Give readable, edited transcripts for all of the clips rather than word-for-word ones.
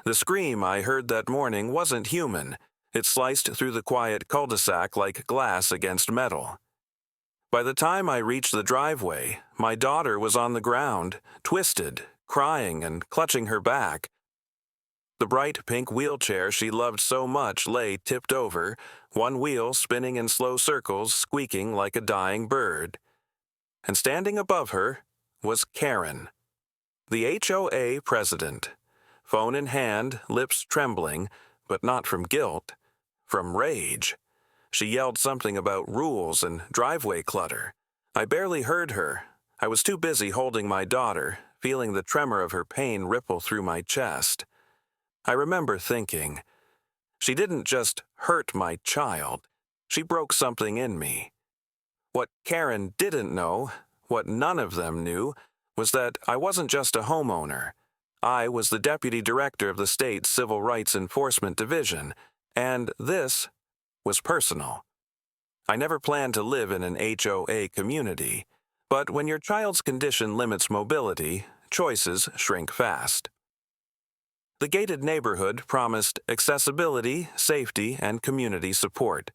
The scream I heard that morning wasn't human. It sliced through the quiet cul-de-sac like glass against metal. By the time I reached the driveway, my daughter was on the ground, twisted, crying and clutching her back. The bright pink wheelchair she loved so much lay tipped over, one wheel spinning in slow circles, squeaking like a dying bird. And standing above her was Karen, the HOA president. Phone in hand, lips trembling, but not from guilt, from rage. She yelled something about rules and driveway clutter. I barely heard her. I was too busy holding my daughter, feeling the tremor of her pain ripple through my chest. I remember thinking, she didn't just hurt my child, she broke something in me. What Karen didn't know, what none of them knew, was that I wasn't just a homeowner. I was the deputy director of the state's Civil Rights Enforcement Division, and this was personal. I never planned to live in an HOA community, but when your child's condition limits mobility, choices shrink fast. The gated neighborhood promised accessibility, safety, and community support.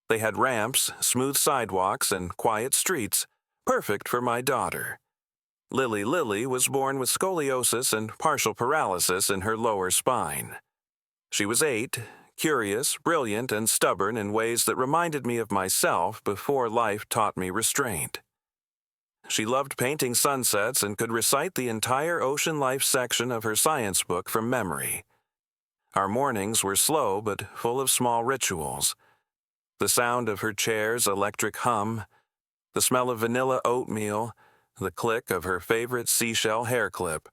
They had ramps, smooth sidewalks, and quiet streets, perfect for my daughter. Lily was born with scoliosis and partial paralysis in her lower spine. She was 8, curious, brilliant, and stubborn in ways that reminded me of myself before life taught me restraint. She loved painting sunsets and could recite the entire ocean life section of her science book from memory. Our mornings were slow but full of small rituals. The sound of her chair's electric hum, the smell of vanilla oatmeal, the click of her favorite seashell hair clip.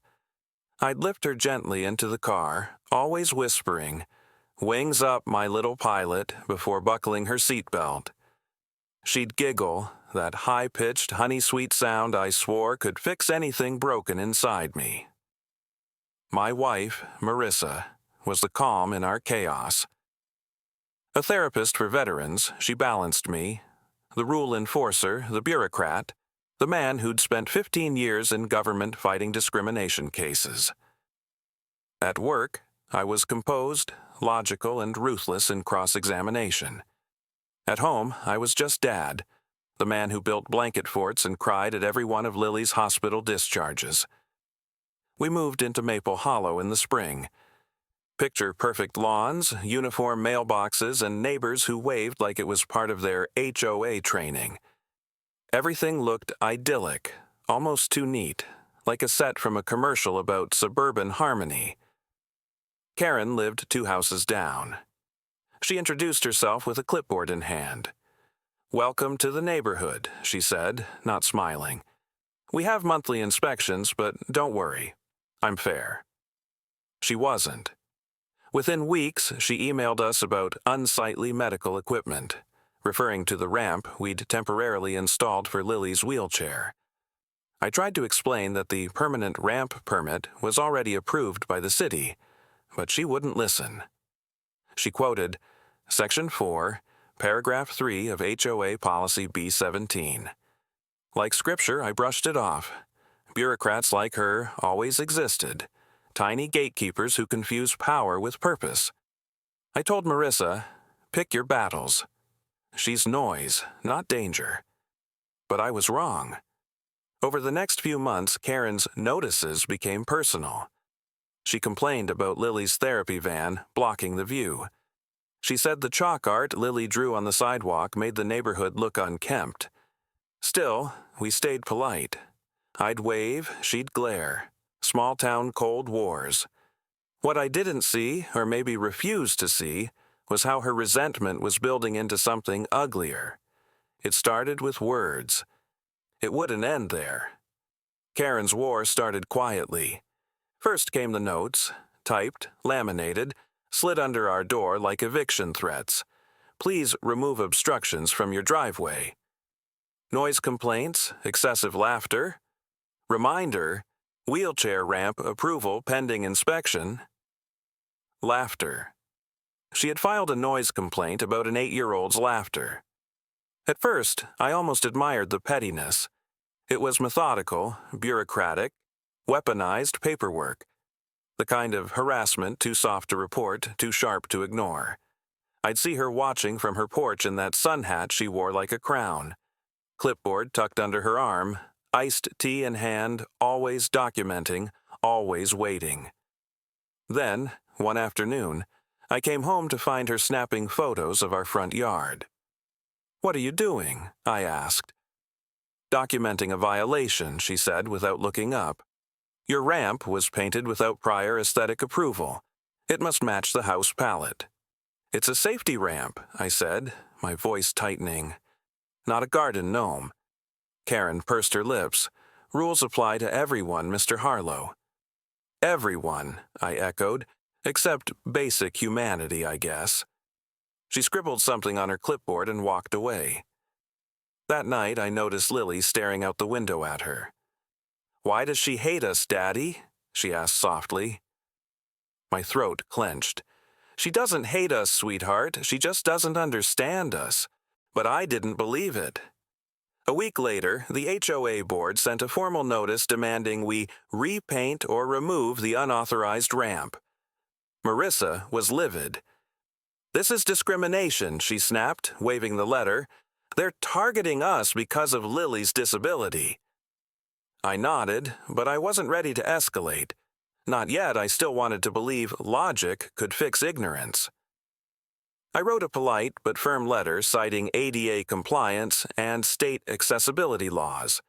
I'd lift her gently into the car, always whispering, "Wings up, my little pilot," before buckling her seatbelt. She'd giggle, that high-pitched, honey-sweet sound I swore could fix anything broken inside me. My wife, Marissa, was the calm in our chaos. A therapist for veterans, she balanced me. The rule enforcer, the bureaucrat, the man who'd spent 15 years in government fighting discrimination cases. At work, I was composed, logical, and ruthless in cross-examination. At home, I was just Dad, the man who built blanket forts and cried at every one of Lily's hospital discharges. We moved into Maple Hollow in the spring. Picture-perfect lawns, uniform mailboxes, and neighbors who waved like it was part of their HOA training. Everything looked idyllic, almost too neat, like a set from a commercial about suburban harmony. Karen lived 2 houses down. She introduced herself with a clipboard in hand. "Welcome to the neighborhood," she said, not smiling. "We have monthly inspections, but don't worry. I'm fair." She wasn't. Within weeks, she emailed us about unsightly medical equipment, referring to the ramp we'd temporarily installed for Lily's wheelchair. I tried to explain that the permanent ramp permit was already approved by the city, but she wouldn't listen. She quoted Section 4, Paragraph 3 of HOA Policy B-17. Like scripture, I brushed it off. Bureaucrats like her always existed, tiny gatekeepers who confuse power with purpose. I told Marissa, "Pick your battles. She's noise, not danger." But I was wrong. Over the next few months, Karen's notices became personal. She complained about Lily's therapy van blocking the view. She said the chalk art Lily drew on the sidewalk made the neighborhood look unkempt. Still, we stayed polite. I'd wave, she'd glare. Small-town Cold Wars. What I didn't see, or maybe refused to see, was how her resentment was building into something uglier. It started with words. It wouldn't end there. Karen's war started quietly. First came the notes, typed, laminated, slid under our door like eviction threats. "Please remove obstructions from your driveway." Noise complaints, excessive laughter. Reminder, wheelchair ramp approval pending inspection. Laughter. She had filed a noise complaint about an 8-year-old's laughter. At first, I almost admired the pettiness. It was methodical, bureaucratic, weaponized paperwork. The kind of harassment too soft to report, too sharp to ignore. I'd see her watching from her porch in that sun hat she wore like a crown. Clipboard tucked under her arm, iced tea in hand, always documenting, always waiting. Then, one afternoon, I came home to find her snapping photos of our front yard. "What are you doing?" I asked. "Documenting a violation," she said without looking up. "Your ramp was painted without prior aesthetic approval. It must match the house palette." "It's a safety ramp," I said, my voice tightening. "Not a garden gnome." Karen pursed her lips. "Rules apply to everyone, Mr. Harlow." "Everyone," I echoed, "except basic humanity, I guess." She scribbled something on her clipboard and walked away. That night, I noticed Lily staring out the window at her. "Why does she hate us, Daddy?" she asked softly. My throat clenched. "She doesn't hate us, sweetheart. She just doesn't understand us." But I didn't believe it. A week later, the HOA board sent a formal notice demanding we repaint or remove the unauthorized ramp. Marissa was livid. "This is discrimination," she snapped, waving the letter. "They're targeting us because of Lily's disability." I nodded, but I wasn't ready to escalate. Not yet. I still wanted to believe logic could fix ignorance. I wrote a polite but firm letter citing ADA compliance and state accessibility laws.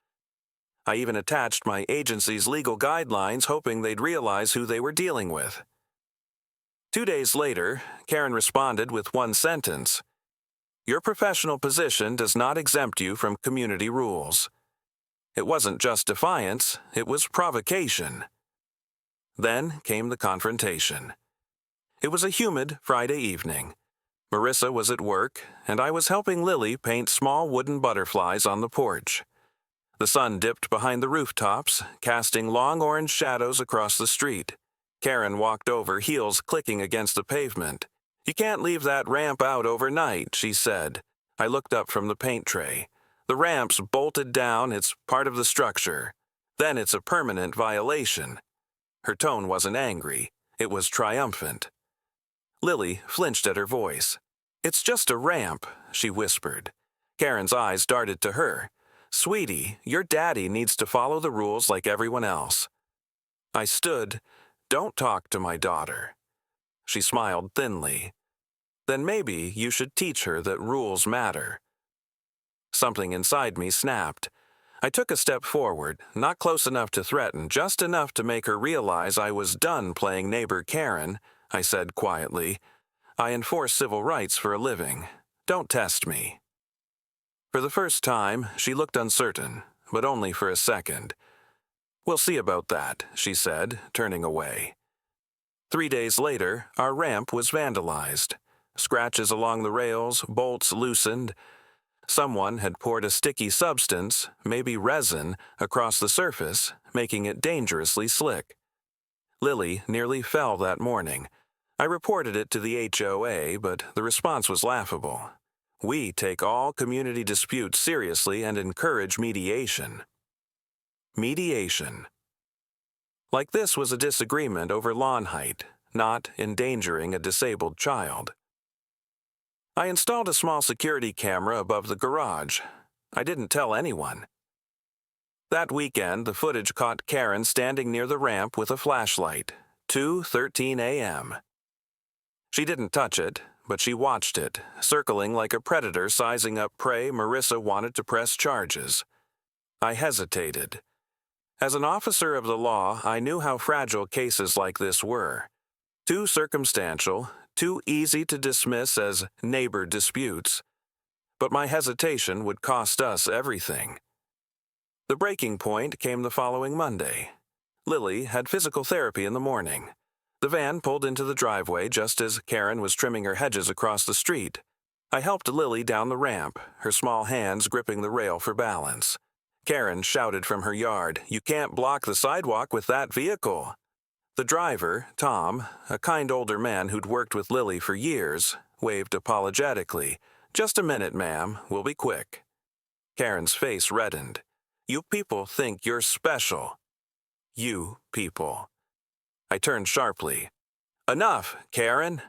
I even attached my agency's legal guidelines, hoping they'd realize who they were dealing with. 2 days later, Karen responded with one sentence: "Your professional position does not exempt you from community rules." It wasn't just defiance, it was provocation. Then came the confrontation. It was a humid Friday evening. Marissa was at work, and I was helping Lily paint small wooden butterflies on the porch. The sun dipped behind the rooftops, casting long orange shadows across the street. Karen walked over, heels clicking against the pavement. "You can't leave that ramp out overnight," she said. I looked up from the paint tray. "The ramp's bolted down, it's part of the structure. Then it's a permanent violation." Her tone wasn't angry, it was triumphant. Lily flinched at her voice. "It's just a ramp," she whispered. Karen's eyes darted to her. "Sweetie, your daddy needs to follow the rules like everyone else." I stood. "Don't talk to my daughter." She smiled thinly. "Then maybe you should teach her that rules matter." Something inside me snapped. I took a step forward, not close enough to threaten, just enough to make her realize I was done playing neighbor Karen. I said quietly, "I enforce civil rights for a living. Don't test me." For the first time, she looked uncertain, but only for a second. "We'll see about that," she said, turning away. 3 days later, our ramp was vandalized. Scratches along the rails, bolts loosened. Someone had poured a sticky substance, maybe resin, across the surface, making it dangerously slick. Lily nearly fell that morning. I reported it to the HOA, but the response was laughable. "We take all community disputes seriously and encourage mediation." Mediation. Like this was a disagreement over lawn height, not endangering a disabled child. I installed a small security camera above the garage. I didn't tell anyone. That weekend, the footage caught Karen standing near the ramp with a flashlight, 2:13 a.m. She didn't touch it, but she watched it, circling like a predator sizing up prey Marissa wanted to press charges. I hesitated. As an officer of the law, I knew how fragile cases like this were. Too circumstantial, too easy to dismiss as neighbor disputes. But my hesitation would cost us everything. The breaking point came the following Monday. Lily had physical therapy in the morning. The van pulled into the driveway just as Karen was trimming her hedges across the street. I helped Lily down the ramp, her small hands gripping the rail for balance. Karen shouted from her yard, "You can't block the sidewalk with that vehicle." The driver, Tom, a kind older man who'd worked with Lily for years, waved apologetically. "Just a minute, ma'am. We'll be quick." Karen's face reddened. "You people think you're special." You people. I turned sharply. "Enough, Karen!"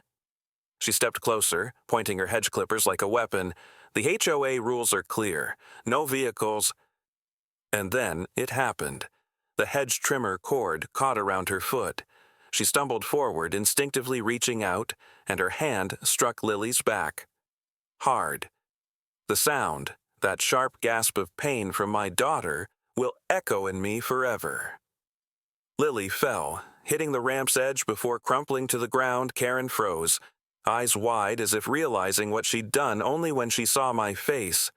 She stepped closer, pointing her hedge clippers like a weapon. "The HOA rules are clear. No vehicles." And then it happened. The hedge trimmer cord caught around her foot. She stumbled forward, instinctively reaching out, and her hand struck Lily's back. Hard. The sound, that sharp gasp of pain from my daughter, will echo in me forever. Lily fell, hitting the ramp's edge before crumpling to the ground. Karen froze, eyes wide as if realizing what she'd done only when she saw my face.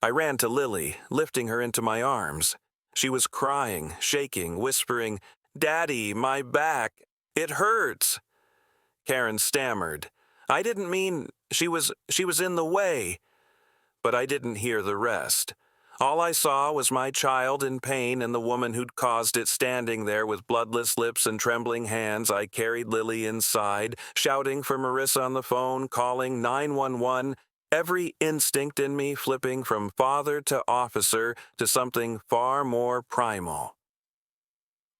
I ran to Lily, lifting her into my arms. She was crying, shaking, whispering, "Daddy, my back. It hurts." Karen stammered. "I didn't mean she was in the way." But I didn't hear the rest. All I saw was my child in pain and the woman who'd caused it standing there with bloodless lips and trembling hands. I carried Lily inside, shouting for Marissa on the phone, calling 911, every instinct in me flipping from father to officer to something far more primal.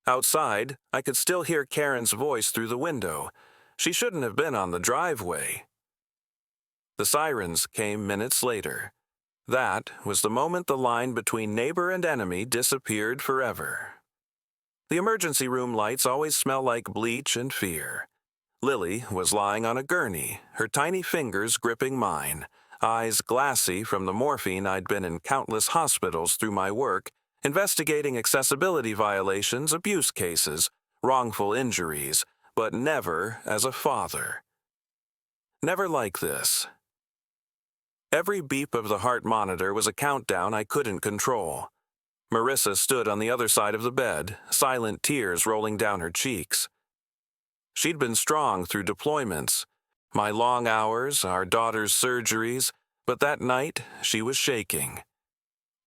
Outside, I could still hear Karen's voice through the window. She shouldn't have been on the driveway. The sirens came minutes later. That was the moment the line between neighbor and enemy disappeared forever. The emergency room lights always smell like bleach and fear. Lily was lying on a gurney, her tiny fingers gripping mine, eyes glassy from the morphine I'd been in countless hospitals through my work, investigating accessibility violations, abuse cases, wrongful injuries, but never as a father. Never like this. Every beep of the heart monitor was a countdown I couldn't control. Marissa stood on the other side of the bed, silent tears rolling down her cheeks. She'd been strong through deployments, my long hours, our daughter's surgeries, but that night she was shaking.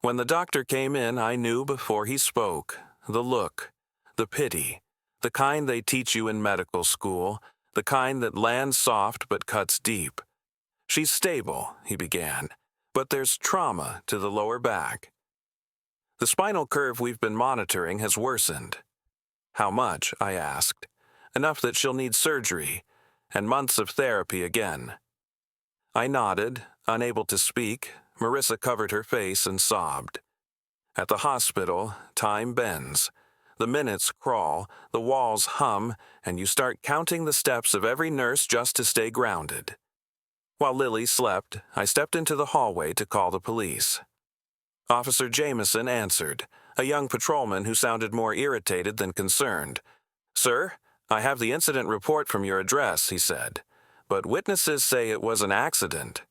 When the doctor came in, I knew before he spoke, the look, the pity, the kind they teach you in medical school, the kind that lands soft but cuts deep. "She's stable," he began, "but there's trauma to the lower back. The spinal curve we've been monitoring has worsened." "How much?" I asked. "Enough that she'll need surgery, and months of therapy again." I nodded, unable to speak. Marissa covered her face and sobbed. At the hospital, time bends. The minutes crawl, the walls hum, and you start counting the steps of every nurse just to stay grounded. While Lily slept, I stepped into the hallway to call the police. Officer Jameson answered, a young patrolman who sounded more irritated than concerned. "Sir, I have the incident report from your address," he said, "but witnesses say it was an accident."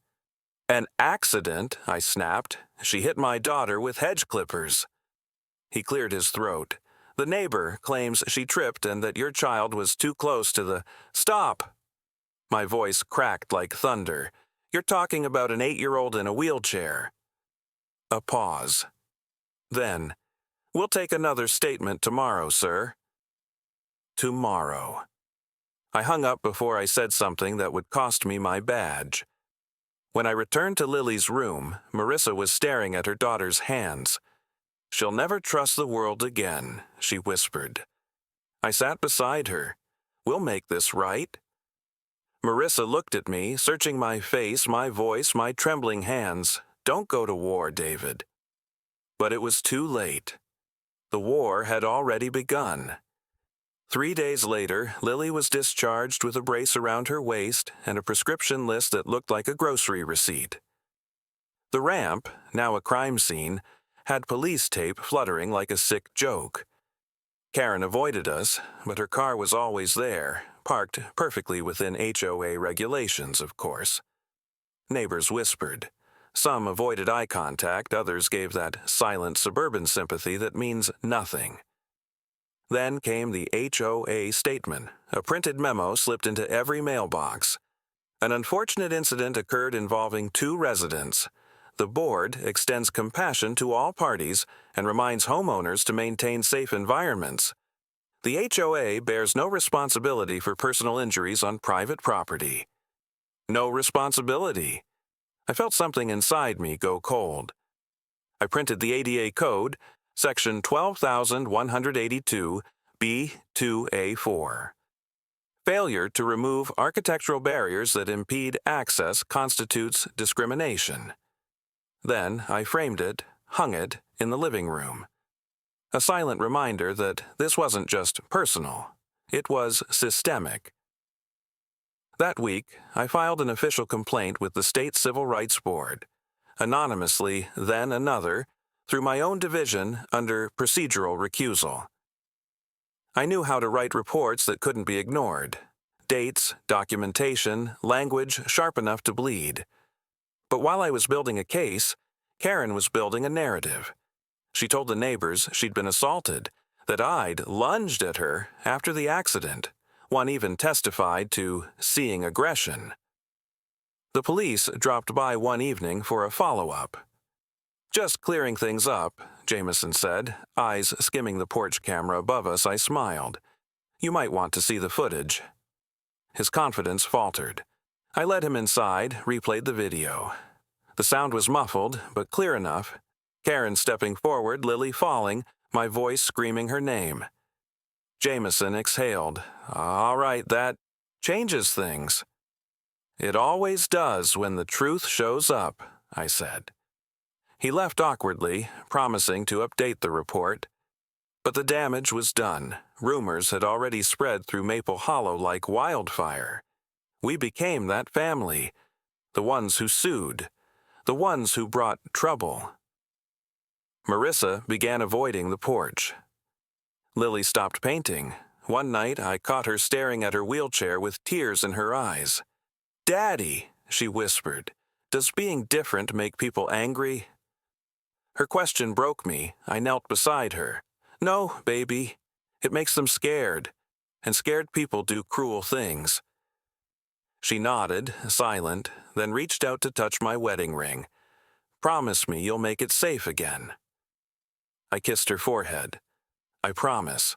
"An accident?" I snapped. "She hit my daughter with hedge clippers." He cleared his throat. "The neighbor claims she tripped and that your child was too close to the—" "Stop!" My voice cracked like thunder. "You're talking about an 8-year-old in a wheelchair." A pause. Then, "We'll take another statement tomorrow, sir." Tomorrow. I hung up before I said something that would cost me my badge. When I returned to Lily's room, Marissa was staring at her daughter's hands. "She'll never trust the world again," she whispered. I sat beside her. "We'll make this right." Marissa looked at me, searching my face, my voice, my trembling hands. "Don't go to war, David." But it was too late. The war had already begun. 3 days later, Lily was discharged with a brace around her waist and a prescription list that looked like a grocery receipt. The ramp, now a crime scene, had police tape fluttering like a sick joke. Karen avoided us, but her car was always there, parked perfectly within HOA regulations, of course. Neighbors whispered. Some avoided eye contact, others gave that silent suburban sympathy that means nothing. Then came the HOA statement, a printed memo slipped into every mailbox. An unfortunate incident occurred involving 2 residents. The board extends compassion to all parties and reminds homeowners to maintain safe environments. The HOA bears no responsibility for personal injuries on private property. No responsibility. I felt something inside me go cold. I printed the ADA code, Section 12,182, B2A4. Failure to remove architectural barriers that impede access constitutes discrimination. Then I framed it, hung it, in the living room. A silent reminder that this wasn't just personal, it was systemic. That week, I filed an official complaint with the State Civil Rights Board, anonymously, then another, through my own division under procedural recusal. I knew how to write reports that couldn't be ignored. Dates, documentation, language sharp enough to bleed. But while I was building a case, Karen was building a narrative. She told the neighbors she'd been assaulted, that I'd lunged at her after the accident. One even testified to seeing aggression. The police dropped by one evening for a follow-up. "Just clearing things up," Jameson said, eyes skimming the porch camera above us. I smiled. "You might want to see the footage." His confidence faltered. I led him inside, replayed the video. The sound was muffled, but clear enough. Karen stepping forward, Lily falling, my voice screaming her name. Jameson exhaled. "All right, that changes things." "It always does when the truth shows up," I said. He left awkwardly, promising to update the report. But the damage was done. Rumors had already spread through Maple Hollow like wildfire. We became that family, the ones who sued, the ones who brought trouble. Marissa began avoiding the porch. Lily stopped painting. One night, I caught her staring at her wheelchair with tears in her eyes. "Daddy," she whispered, "does being different make people angry?" Her question broke me. I knelt beside her. "No, baby. It makes them scared. And scared people do cruel things." She nodded, silent, then reached out to touch my wedding ring. "Promise me you'll make it safe again." I kissed her forehead. "I promise."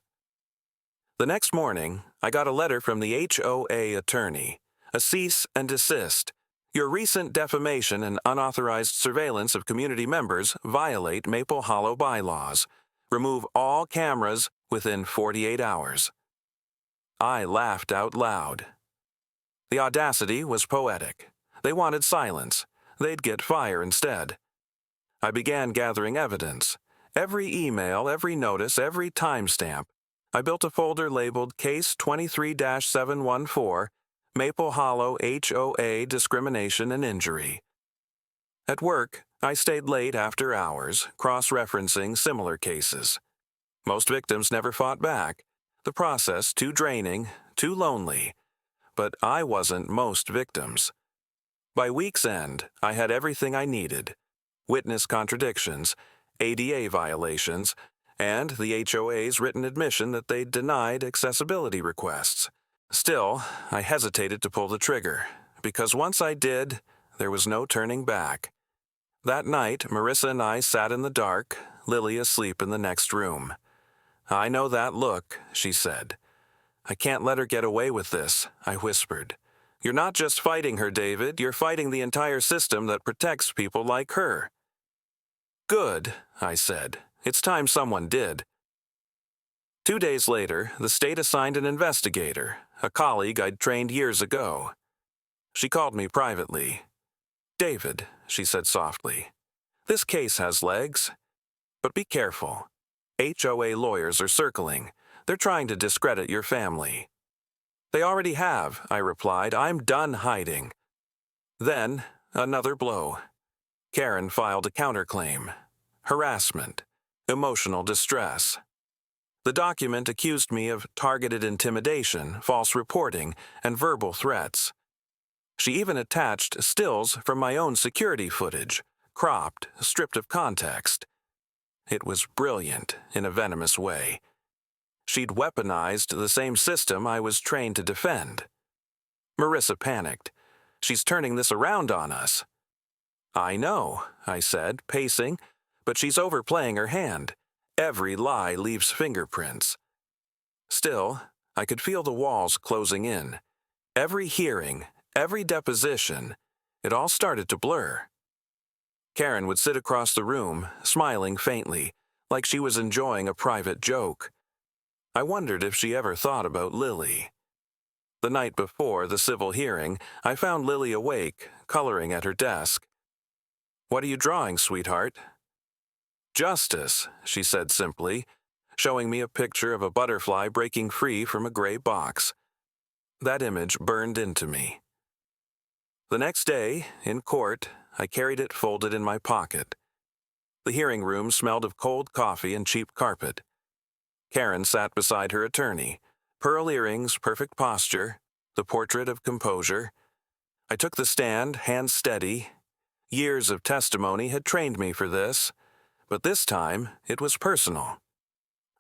The next morning, I got a letter from the HOA attorney. A cease and desist. Your recent defamation and unauthorized surveillance of community members violate Maple Hollow bylaws. Remove all cameras within 48 hours. I laughed out loud. The audacity was poetic. They wanted silence. They'd get fire instead. I began gathering evidence. Every email, every notice, every timestamp. I built a folder labeled Case 23-714, Maple Hollow HOA Discrimination and Injury. At work, I stayed late after hours, cross-referencing similar cases. Most victims never fought back. The process too draining, too lonely. But I wasn't most victims. By week's end, I had everything I needed. Witness contradictions, ADA violations, and the HOA's written admission that they'd denied accessibility requests. Still, I hesitated to pull the trigger, because once I did, there was no turning back. That night, Marissa and I sat in the dark, Lily asleep in the next room. "I know that look," she said. "I can't let her get away with this," I whispered. "You're not just fighting her, David. You're fighting the entire system that protects people like her." "Good," I said. "It's time someone did." 2 days later, the state assigned an investigator, a colleague I'd trained years ago. She called me privately. "David," she said softly, "this case has legs. But be careful. HOA lawyers are circling. They're trying to discredit your family." "They already have," I replied. "I'm done hiding." Then, another blow. Karen filed a counterclaim. Harassment. Emotional distress. The document accused me of targeted intimidation, false reporting, and verbal threats. She even attached stills from my own security footage, cropped, stripped of context. It was brilliant in a venomous way. She'd weaponized the same system I was trained to defend. Marissa panicked. "She's turning this around on us." "I know," I said, pacing, "but she's overplaying her hand. Every lie leaves fingerprints." Still, I could feel the walls closing in. Every hearing, every deposition, it all started to blur. Karen would sit across the room, smiling faintly, like she was enjoying a private joke. I wondered if she ever thought about Lily. The night before the civil hearing, I found Lily awake, coloring at her desk. "What are you drawing, sweetheart?" "Justice," she said simply, showing me a picture of a butterfly breaking free from a gray box. That image burned into me. The next day, in court, I carried it folded in my pocket. The hearing room smelled of cold coffee and cheap carpet. Karen sat beside her attorney, pearl earrings, perfect posture, the portrait of composure. I took the stand, hands steady. Years of testimony had trained me for this, but this time it was personal.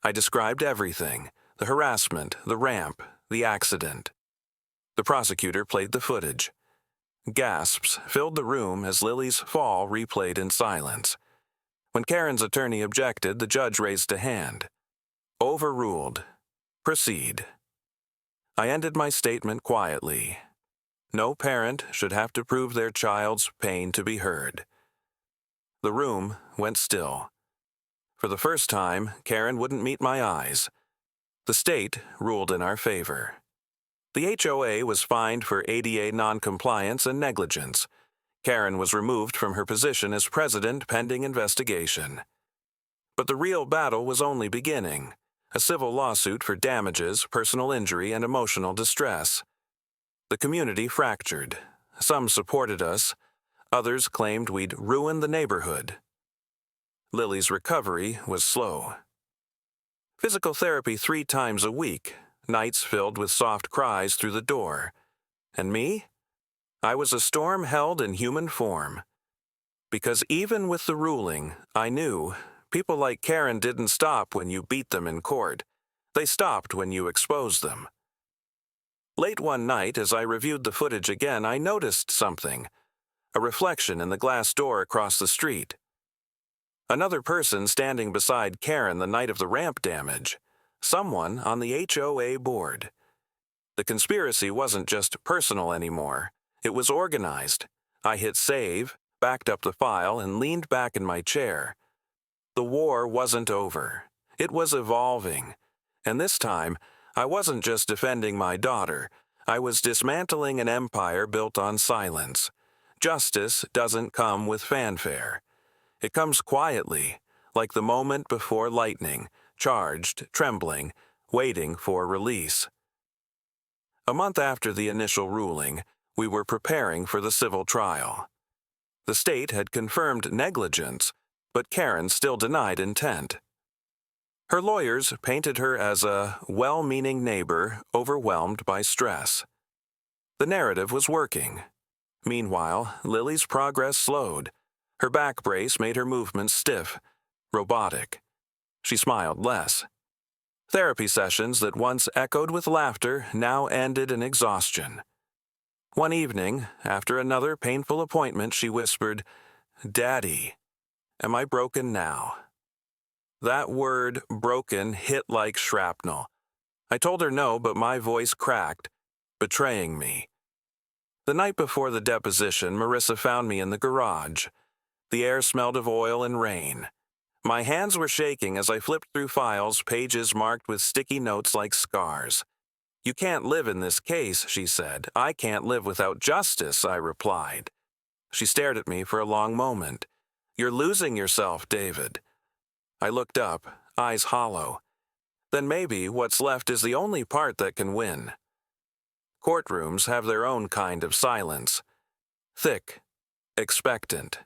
I described everything: the harassment, the ramp, the accident. The prosecutor played the footage. Gasps filled the room as Lily's fall replayed in silence. When Karen's attorney objected, the judge raised a hand. "Overruled. Proceed." I ended my statement quietly. No parent should have to prove their child's pain to be heard. The room went still. For the first time, Karen wouldn't meet my eyes. The state ruled in our favor. The HOA was fined for ADA noncompliance and negligence. Karen was removed from her position as president pending investigation. But the real battle was only beginning: a civil lawsuit for damages, personal injury, and emotional distress. The community fractured. Some supported us. Others claimed we'd ruined the neighborhood. Lily's recovery was slow. Physical therapy 3 times a week, nights filled with soft cries through the door. And me? I was a storm held in human form. Because even with the ruling, I knew people like Karen didn't stop when you beat them in court. They stopped when you exposed them. Late one night, as I reviewed the footage again, I noticed something: a reflection in the glass door across the street. Another person standing beside Karen the night of the ramp damage. Someone on the HOA board. The conspiracy wasn't just personal anymore. It was organized. I hit save, backed up the file, and leaned back in my chair. The war wasn't over. It was evolving. And this time, I wasn't just defending my daughter. I was dismantling an empire built on silence. Justice doesn't come with fanfare. It comes quietly, like the moment before lightning, charged, trembling, waiting for release. A month after the initial ruling, we were preparing for the civil trial. The state had confirmed negligence, but Karen still denied intent. Her lawyers painted her as a well-meaning neighbor overwhelmed by stress. The narrative was working. Meanwhile, Lily's progress slowed. Her back brace made her movements stiff, robotic. She smiled less. Therapy sessions that once echoed with laughter now ended in exhaustion. One evening, after another painful appointment, she whispered, "Daddy, am I broken now?" That word, broken, hit like shrapnel. I told her no, but my voice cracked, betraying me. The night before the deposition, Marissa found me in the garage. The air smelled of oil and rain. My hands were shaking as I flipped through files, pages marked with sticky notes like scars. "You can't live in this case," she said. "I can't live without justice," I replied. She stared at me for a long moment. "You're losing yourself, David." I looked up, eyes hollow. Then maybe what's left is the only part that can win. Courtrooms have their own kind of silence. Thick, expectant.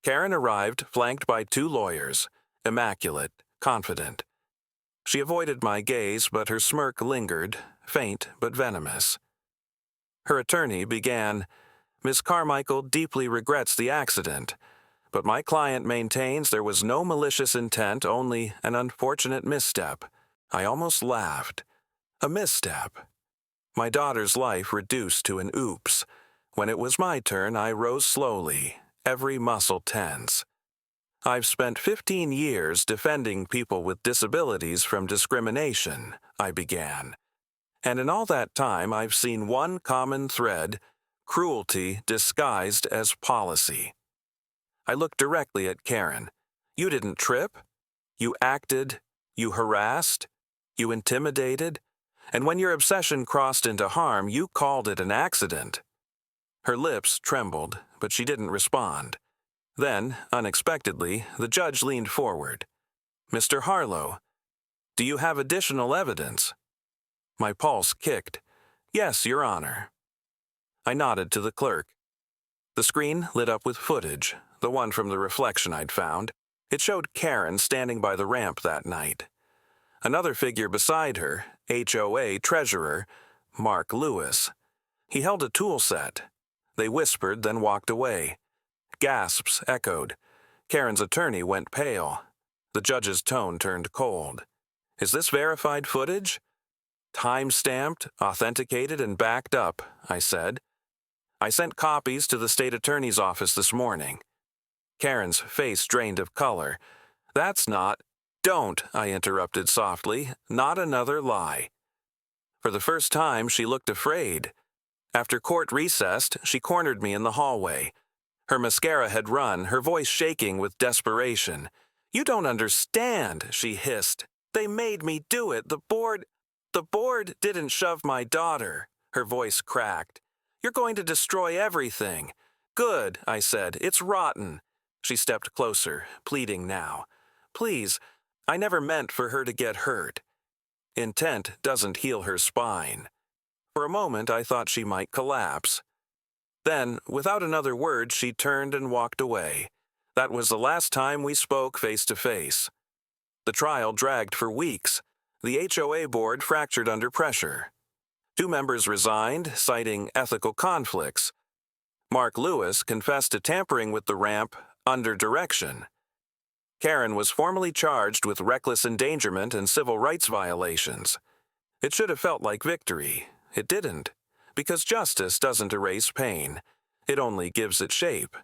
Karen arrived, flanked by 2 lawyers, immaculate, confident. She avoided my gaze, but her smirk lingered, faint but venomous. Her attorney began, "Miss Carmichael deeply regrets the accident, but my client maintains there was no malicious intent, only an unfortunate misstep." I almost laughed. A misstep. My daughter's life reduced to an oops. When it was my turn, I rose slowly, every muscle tense. "I've spent 15 years defending people with disabilities from discrimination," I began. "And in all that time, I've seen one common thread: cruelty disguised as policy." I looked directly at Karen. "You didn't trip. You acted. You harassed. You intimidated? And when your obsession crossed into harm, you called it an accident." Her lips trembled, but she didn't respond. Then, unexpectedly, the judge leaned forward. "Mr. Harlow, do you have additional evidence?" My pulse kicked. "Yes, Your Honor." I nodded to the clerk. The screen lit up with footage, the one from the reflection I'd found. It showed Karen standing by the ramp that night. Another figure beside her, HOA treasurer, Mark Lewis. He held a tool set. They whispered, then walked away. Gasps echoed. Karen's attorney went pale. The judge's tone turned cold. "Is this verified footage?" "Time-stamped, authenticated, and backed up," I said. "I sent copies to the state attorney's office this morning." Karen's face drained of color. "That's not—" "Don't," I interrupted softly. "Not another lie." For the first time, she looked afraid. After court recessed, she cornered me in the hallway. Her mascara had run, her voice shaking with desperation. "You don't understand," she hissed. "They made me do it. The board didn't shove my daughter." Her voice cracked. "You're going to destroy everything." "Good," I said. "It's rotten." She stepped closer, pleading now. "Please, I never meant for her to get hurt." Intent doesn't heal her spine. For a moment, I thought she might collapse. Then, without another word, she turned and walked away. That was the last time we spoke face to face. The trial dragged for weeks. The HOA board fractured under pressure. 2 members resigned, citing ethical conflicts. Mark Lewis confessed to tampering with the ramp under direction. Karen was formally charged with reckless endangerment and civil rights violations. It should have felt like victory. It didn't, because justice doesn't erase pain. It only gives it shape.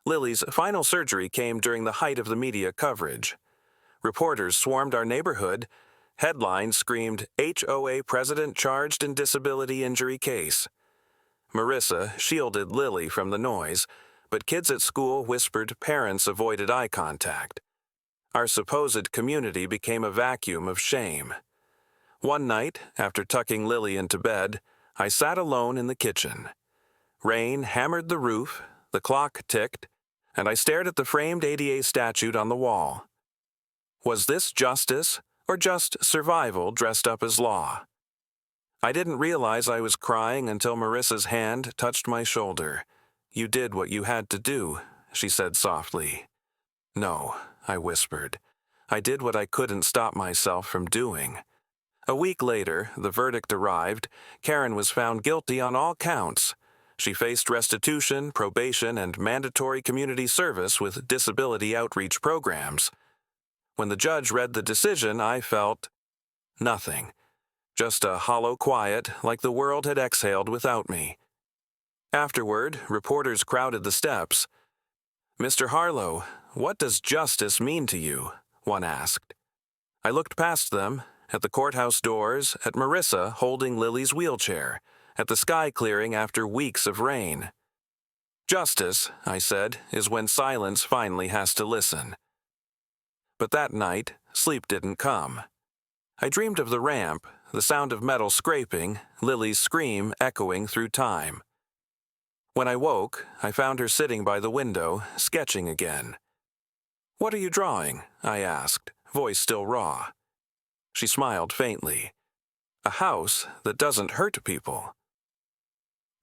Lily's final surgery came during the height of the media coverage. Reporters swarmed our neighborhood. Headlines screamed, "HOA president charged in disability injury case." Marissa shielded Lily from the noise, but kids at school whispered, parents avoided eye contact. Our supposed community became a vacuum of shame. One night, after tucking Lily into bed, I sat alone in the kitchen. Rain hammered the roof, the clock ticked, and I stared at the framed ADA statue on the wall. Was this justice, or just survival dressed up as law? I didn't realize I was crying until Marissa's hand touched my shoulder. "You did what you had to do," she said softly. "No," I whispered. "I did what I couldn't stop myself from doing." A week later, the verdict arrived. Karen was found guilty on all counts. She faced restitution, probation, and mandatory community service with disability outreach programs. When the judge read the decision, I felt nothing. Just a hollow quiet, like the world had exhaled without me. Afterward, reporters crowded the steps. "Mr. Harlow, what does justice mean to you?" one asked. I looked past them, at the courthouse doors, at Marissa holding Lily's wheelchair, at the sky clearing after weeks of rain. "Justice," I said, "is when silence finally has to listen." But that night, sleep didn't come. I dreamed of the ramp, the sound of metal scraping, Lily's scream echoing through time. When I woke, I found her sitting by the window, sketching again. "What are you drawing?" I asked, voice still raw. She smiled faintly. "A house that doesn't hurt people."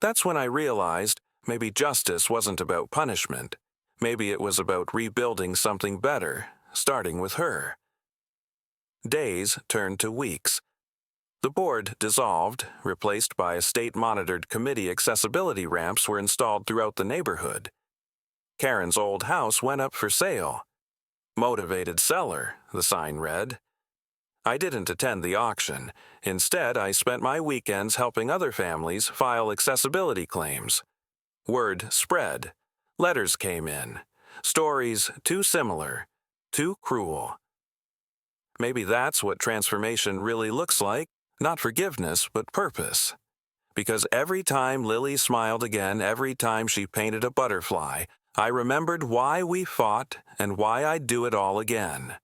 That's when I realized maybe justice wasn't about punishment. Maybe it was about rebuilding something better, starting with her. Days turned to weeks. The board dissolved, replaced by a state-monitored committee. Accessibility ramps were installed throughout the neighborhood. Karen's old house went up for sale. "Motivated seller," the sign read. I didn't attend the auction. Instead, I spent my weekends helping other families file accessibility claims. Word spread. Letters came in. Stories too similar, too cruel. Maybe that's what transformation really looks like. Not forgiveness, but purpose. Because every time Lily smiled again, every time she painted a butterfly, I remembered why we fought and why I'd do it all again.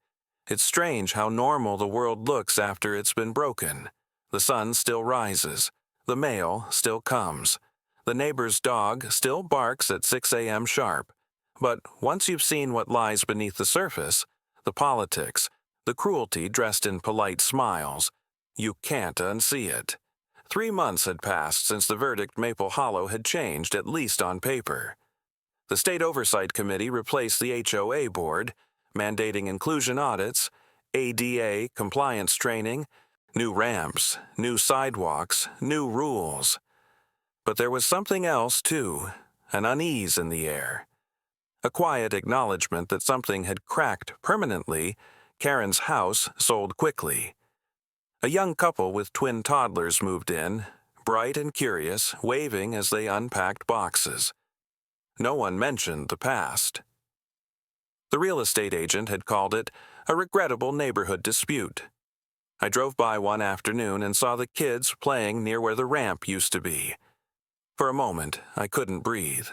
It's strange how normal the world looks after it's been broken. The sun still rises. The mail still comes. The neighbor's dog still barks at 6 a.m. sharp. But once you've seen what lies beneath the surface, the politics, the cruelty dressed in polite smiles, you can't unsee it. 3 months had passed since the verdict Maple Hollow had changed, at least on paper. The State Oversight Committee replaced the HOA board, mandating inclusion audits, ADA compliance training, new ramps, new sidewalks, new rules. But there was something else, too, an unease in the air. A quiet acknowledgement that something had cracked permanently. Karen's house sold quickly. A young couple with twin toddlers moved in, bright and curious, waving as they unpacked boxes. No one mentioned the past. The real estate agent had called it a regrettable neighborhood dispute. I drove by one afternoon and saw the kids playing near where the ramp used to be. For a moment, I couldn't breathe.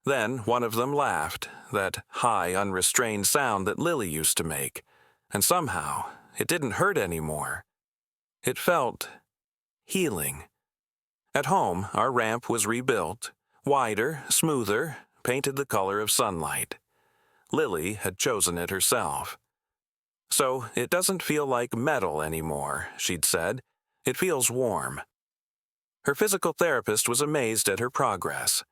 Then one of them laughed, that high, unrestrained sound that Lily used to make, and somehow it didn't hurt anymore. It felt healing. At home, our ramp was rebuilt, wider, smoother, painted the color of sunlight. Lily had chosen it herself. So it doesn't feel like metal anymore, she'd said. It feels warm. Her physical therapist was amazed at her progress.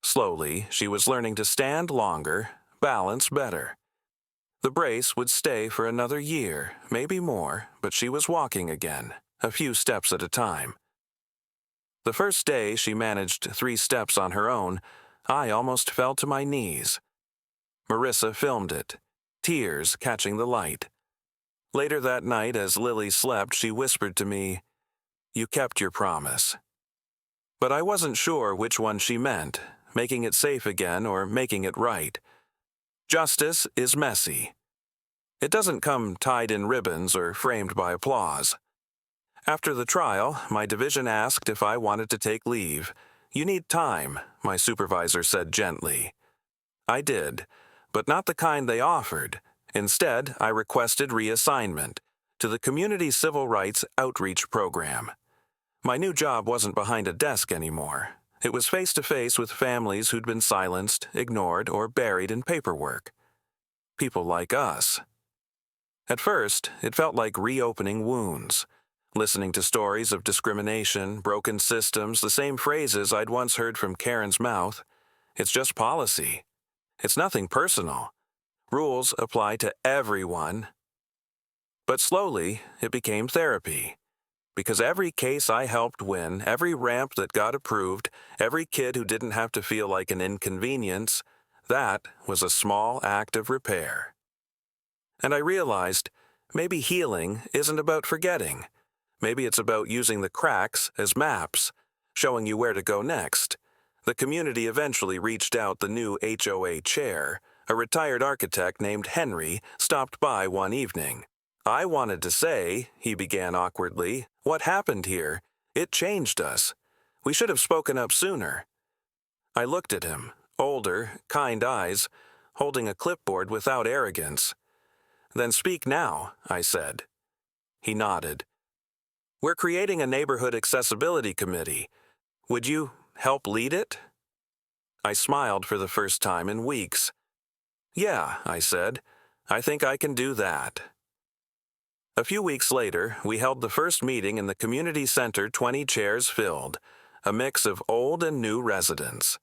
Slowly, she was learning to stand longer, balance better. The brace would stay for another year, maybe more, but she was walking again, a few steps at a time. The first day she managed 3 steps on her own, I almost fell to my knees. Marissa filmed it, tears catching the light. Later that night, as Lily slept, she whispered to me, "You kept your promise." But I wasn't sure which one she meant, making it safe again or making it right. Justice is messy. It doesn't come tied in ribbons or framed by applause. After the trial, my division asked if I wanted to take leave. "You need time," my supervisor said gently. I did, but not the kind they offered. Instead, I requested reassignment to the Community Civil Rights Outreach Program. My new job wasn't behind a desk anymore. It was face-to-face with families who'd been silenced, ignored, or buried in paperwork. People like us. At first, it felt like reopening wounds, listening to stories of discrimination, broken systems, the same phrases I'd once heard from Karen's mouth. It's just policy. It's nothing personal. Rules apply to everyone. But slowly, it became therapy. Because every case I helped win, every ramp that got approved, every kid who didn't have to feel like an inconvenience, that was a small act of repair. And I realized, maybe healing isn't about forgetting. Maybe it's about using the cracks as maps, showing you where to go next. The community eventually reached out. The new HOA chair, a retired architect named Henry, stopped by one evening. "I wanted to say," he began awkwardly, "what happened here? It changed us. We should have spoken up sooner." I looked at him, older, kind eyes, holding a clipboard without arrogance. "Then speak now," I said. He nodded. "We're creating a neighborhood accessibility committee. Would you help lead it?" I smiled for the first time in weeks. "Yeah," I said, "I think I can do that." A few weeks later, we held the first meeting in the community center, 20 chairs filled, a mix of old and new residents.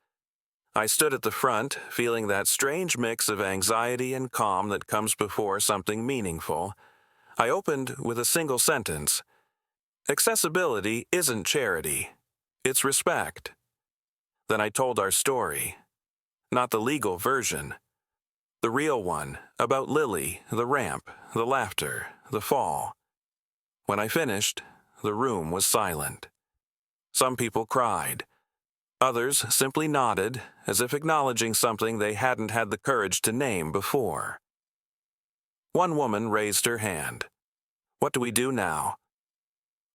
I stood at the front, feeling that strange mix of anxiety and calm that comes before something meaningful. I opened with a single sentence. Accessibility isn't charity. It's respect. Then I told our story. Not the legal version. The real one, about Lily, the ramp, the laughter, the fall. When I finished, the room was silent. Some people cried. Others simply nodded, as if acknowledging something they hadn't had the courage to name before. One woman raised her hand. "What do we do now?"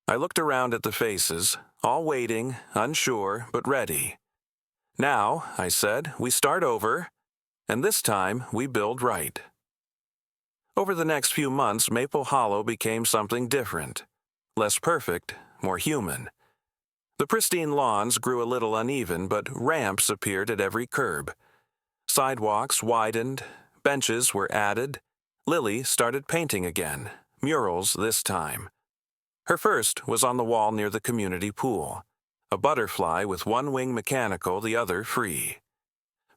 I looked around at the faces, all waiting, unsure, but ready. "Now," I said, "we start over, and this time we build right." Over the next few months, Maple Hollow became something different. Less perfect, more human. The pristine lawns grew a little uneven, but ramps appeared at every curb. Sidewalks widened, benches were added. Lily started painting again, murals this time. Her first was on the wall near the community pool, a butterfly with one wing mechanical, the other free.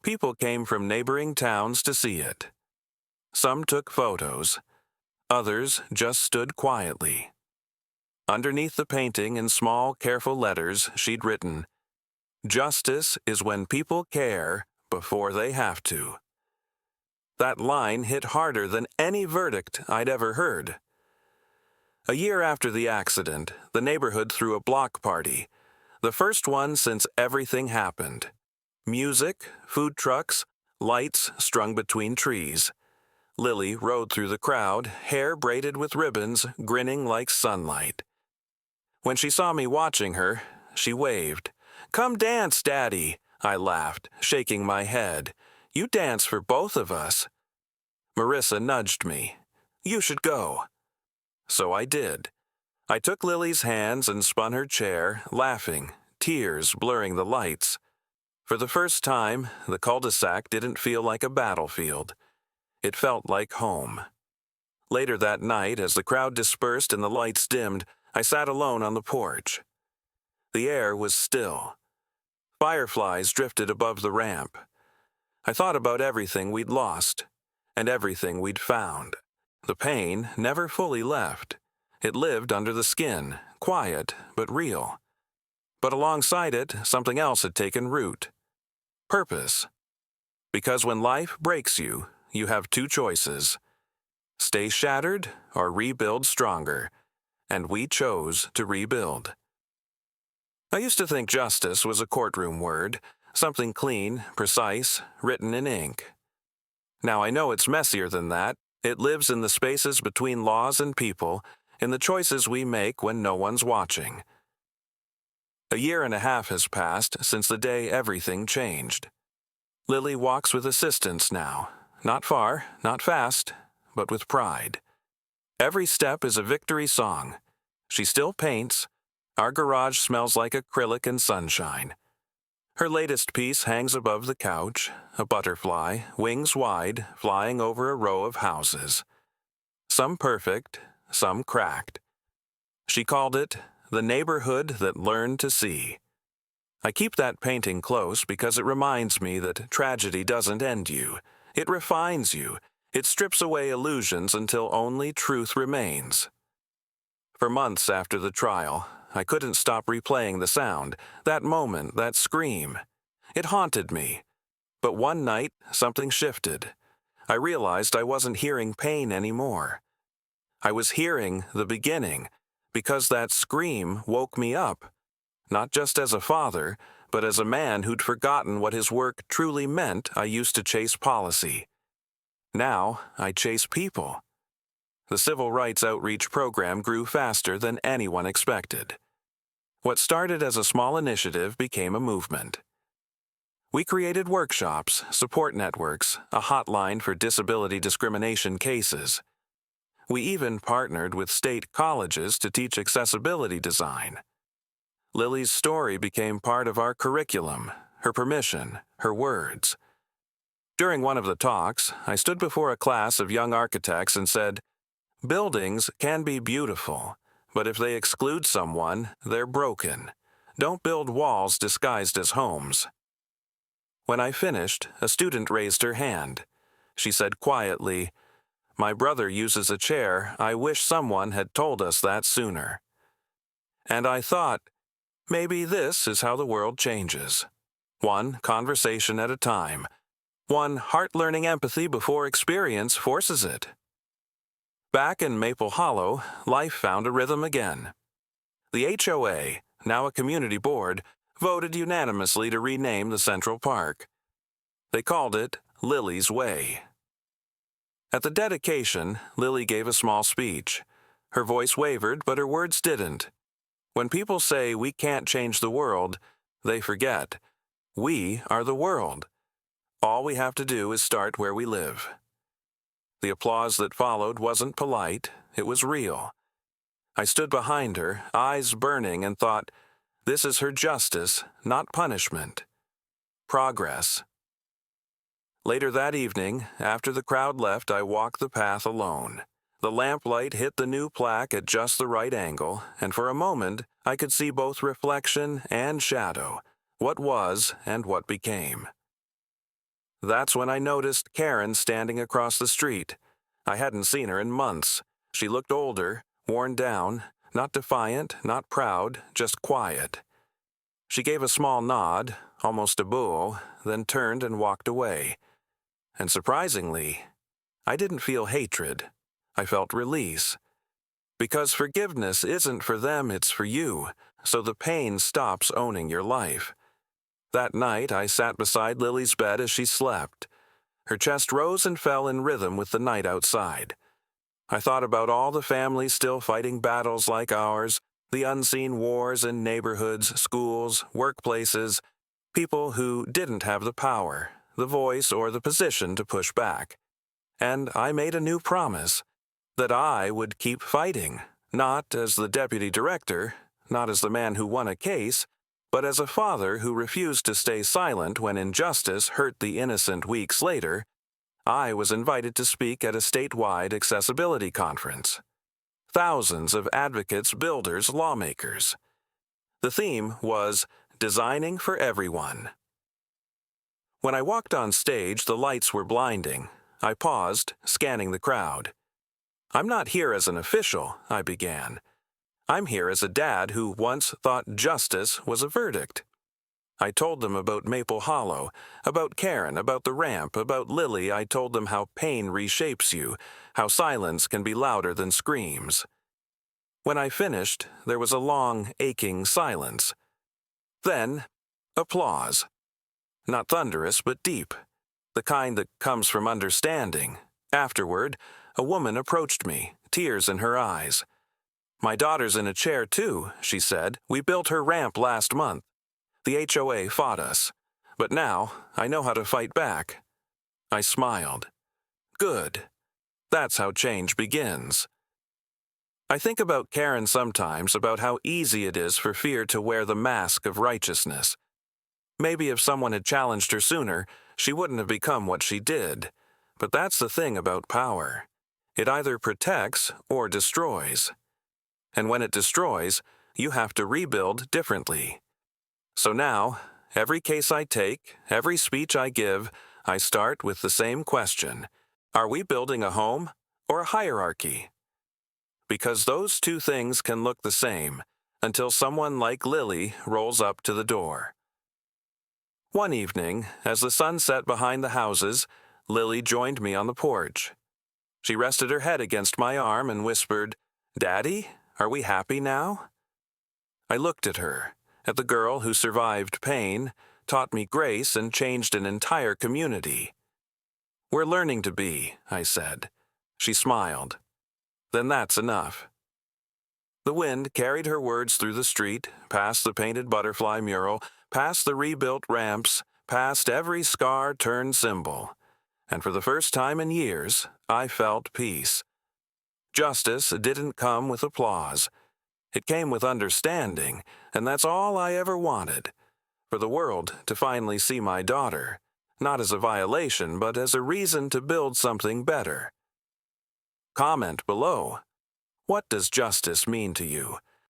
People came from neighboring towns to see it. Some took photos. Others just stood quietly. Underneath the painting in small, careful letters, she'd written, "Justice is when people care before they have to." That line hit harder than any verdict I'd ever heard. A year after the accident, the neighborhood threw a block party, the first one since everything happened. Music, food trucks, lights strung between trees. Lily rode through the crowd, hair braided with ribbons, grinning like sunlight. When she saw me watching her, she waved. "Come dance, Daddy," I laughed, shaking my head. "You dance for both of us." Marissa nudged me. "You should go." So I did. I took Lily's hands and spun her chair, laughing, tears blurring the lights. For the first time, the cul-de-sac didn't feel like a battlefield. It felt like home. Later that night, as the crowd dispersed and the lights dimmed, I sat alone on the porch. The air was still. Fireflies drifted above the ramp. I thought about everything we'd lost, and everything we'd found. The pain never fully left. It lived under the skin, quiet but real. But alongside it, something else had taken root. Purpose. Because when life breaks you, you have two choices. Stay shattered or rebuild stronger. And we chose to rebuild. I used to think justice was a courtroom word, something clean, precise, written in ink. Now I know it's messier than that. It lives in the spaces between laws and people, in the choices we make when no one's watching. A year and a half has passed since the day everything changed. Lily walks with assistance now, not far, not fast, but with pride. Every step is a victory song. She still paints. Our garage smells like acrylic and sunshine. Her latest piece hangs above the couch, a butterfly, wings wide, flying over a row of houses. Some perfect, some cracked. She called it "The Neighborhood That Learned to See." I keep that painting close because it reminds me that tragedy doesn't end you. It refines you. It strips away illusions until only truth remains. For months after the trial, I couldn't stop replaying the sound, that moment, that scream. It haunted me. But one night, something shifted. I realized I wasn't hearing pain anymore. I was hearing the beginning, because that scream woke me up, not just as a father, but as a man who'd forgotten what his work truly meant. I used to chase policy. Now, I chase people. The Civil Rights Outreach program grew faster than anyone expected. What started as a small initiative became a movement. We created workshops, support networks, a hotline for disability discrimination cases. We even partnered with state colleges to teach accessibility design. Lily's story became part of our curriculum, her permission, her words. During one of the talks, I stood before a class of young architects and said, "Buildings can be beautiful, but if they exclude someone, they're broken. Don't build walls disguised as homes." When I finished, a student raised her hand. She said quietly, "My brother uses a chair. I wish someone had told us that sooner." And I thought, maybe this is how the world changes. One conversation at a time. One heart-learning empathy before experience forces it. Back in Maple Hollow, life found a rhythm again. The HOA, now a community board, voted unanimously to rename the Central Park. They called it Lily's Way. At the dedication, Lily gave a small speech. Her voice wavered, but her words didn't. When people say we can't change the world, they forget. We are the world. All we have to do is start where we live. The applause that followed wasn't polite, it was real. I stood behind her, eyes burning, and thought, this is her justice, not punishment. Progress. Later that evening, after the crowd left, I walked the path alone. The lamplight hit the new plaque at just the right angle, and for a moment I could see both reflection and shadow, what was and what became. That's when I noticed Karen standing across the street. I hadn't seen her in months. She looked older, worn down, not defiant, not proud, just quiet. She gave a small nod, almost a bow, then turned and walked away. And surprisingly, I didn't feel hatred. I felt release. Because forgiveness isn't for them, it's for you, so the pain stops owning your life. That night, I sat beside Lily's bed as she slept. Her chest rose and fell in rhythm with the night outside. I thought about all the families still fighting battles like ours, the unseen wars in neighborhoods, schools, workplaces, people who didn't have the power, the voice, or the position to push back. And I made a new promise, that I would keep fighting, not as the deputy director, not as the man who won a case, but as a father who refused to stay silent when injustice hurt the innocent weeks later. I was invited to speak at a statewide accessibility conference. Thousands of advocates, builders, lawmakers. The theme was Designing for Everyone. When I walked on stage, the lights were blinding. I paused, scanning the crowd. I'm not here as an official, I began. I'm here as a dad who once thought justice was a verdict. I told them about Maple Hollow, about Karen, about the ramp, about Lily. I told them how pain reshapes you, how silence can be louder than screams. When I finished, there was a long, aching silence. Then, applause. Not thunderous, but deep. The kind that comes from understanding. Afterward, a woman approached me, tears in her eyes. My daughter's in a chair too, she said. We built her ramp last month. The HOA fought us. But now, I know how to fight back. I smiled. Good. That's how change begins. I think about Karen sometimes, about how easy it is for fear to wear the mask of righteousness. Maybe if someone had challenged her sooner, she wouldn't have become what she did. But that's the thing about power. It either protects or destroys. And when it destroys, you have to rebuild differently. So now, every case I take, every speech I give, I start with the same question. Are we building a home or a hierarchy? Because those two things can look the same until someone like Lily rolls up to the door. One evening, as the sun set behind the houses, Lily joined me on the porch. She rested her head against my arm and whispered, "Daddy, are we happy now?" I looked at her, at the girl who survived pain, taught me grace, and changed an entire community. "We're learning to be," I said. She smiled. "Then that's enough." The wind carried her words through the street, past the painted butterfly mural, past the rebuilt ramps, past every scar-turned symbol. And for the first time in years, I felt peace. Justice didn't come with applause. It came with understanding, and that's all I ever wanted. For the world to finally see my daughter, not as a violation, but as a reason to build something better. Comment below. What does justice mean to you?